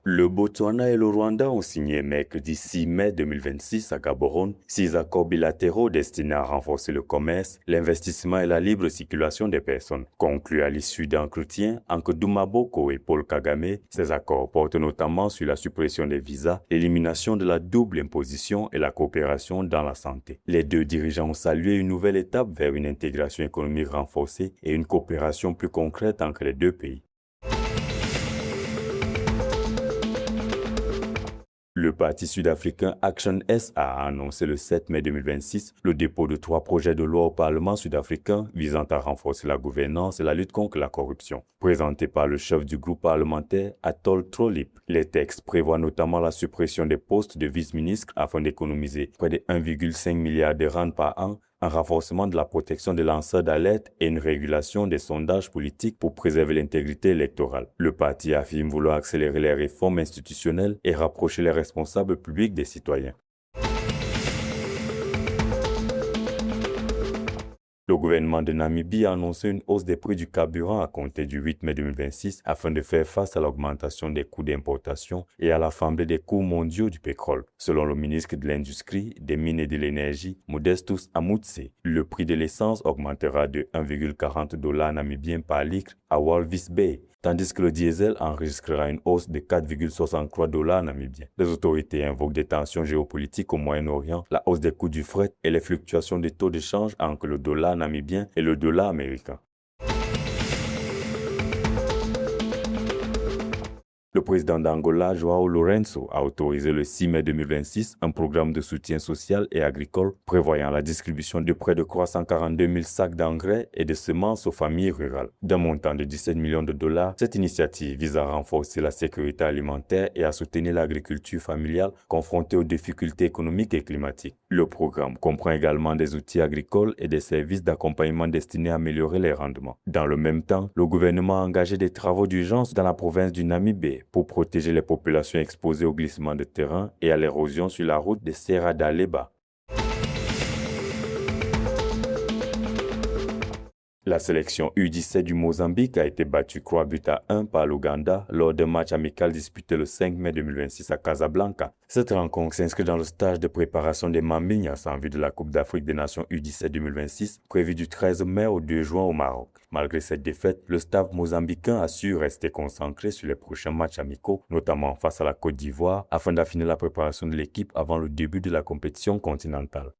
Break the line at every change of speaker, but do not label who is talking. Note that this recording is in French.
Le Botswana et le Rwanda ont signé mercredi 6 mai 2026 à Gaborone 6 accords bilatéraux destinés à renforcer le commerce, l'investissement et la libre circulation des personnes. Conclus à l'issue d'entretiens entre Douma Boko et Paul Kagame, ces accords portent notamment sur la suppression des visas, l'élimination de la double imposition et la coopération dans la santé. Les deux dirigeants ont salué une nouvelle étape vers une intégration économique renforcée et une coopération plus concrète entre les deux pays. Le parti sud-africain Action SA a annoncé le 7 mai 2026 le dépôt de 3 projets de loi au Parlement sud-africain visant à renforcer la gouvernance et la lutte contre la corruption. Présentés par le chef du groupe parlementaire Atol Trolip, les textes prévoient notamment la suppression des postes de vice-ministres afin d'économiser près de 1,5 milliard de rand par an, un renforcement de la protection des lanceurs d'alerte et une régulation des sondages politiques pour préserver l'intégrité électorale. Le parti affirme vouloir accélérer les réformes institutionnelles et rapprocher les responsables publics des citoyens. Le gouvernement de Namibie a annoncé une hausse des prix du carburant à compter du 8 mai 2026 afin de faire face à l'augmentation des coûts d'importation et à la flambée des coûts mondiaux du pétrole. Selon le ministre de l'Industrie, des Mines et de l'Énergie, Modestus Amutse, le prix de l'essence augmentera de 1,40 $ namibiens par litre à Walvis Bay, tandis que le diesel enregistrera une hausse de 4,63 $ namibiens. Les autorités invoquent des tensions géopolitiques au Moyen-Orient, la hausse des coûts du fret et les fluctuations des taux de change entre le dollar namibien et le dollar américain. Le président d'Angola, João Lourenço, a autorisé le 6 mai 2026 un programme de soutien social et agricole prévoyant la distribution de près de 342 000 sacs d'engrais et de semences aux familles rurales. D'un montant de 17 millions de dollars, cette initiative vise à renforcer la sécurité alimentaire et à soutenir l'agriculture familiale confrontée aux difficultés économiques et climatiques. Le programme comprend également des outils agricoles et des services d'accompagnement destinés à améliorer les rendements. Dans le même temps, le gouvernement a engagé des travaux d'urgence dans la province du Namibie pour protéger les populations exposées au glissement de terrain et à l'érosion sur la route de Serra da Leba. La sélection U17 du Mozambique a été battue 3-1 par l'Ouganda lors d'un match amical disputé le 5 mai 2026 à Casablanca. Cette rencontre s'inscrit dans le stage de préparation des Mambinhas en vue de la Coupe d'Afrique des Nations U17 2026, prévue du 13 mai au 2 juin au Maroc. Malgré cette défaite, le staff mozambicain a su rester concentré sur les prochains matchs amicaux, notamment face à la Côte d'Ivoire, afin d'affiner la préparation de l'équipe avant le début de la compétition continentale.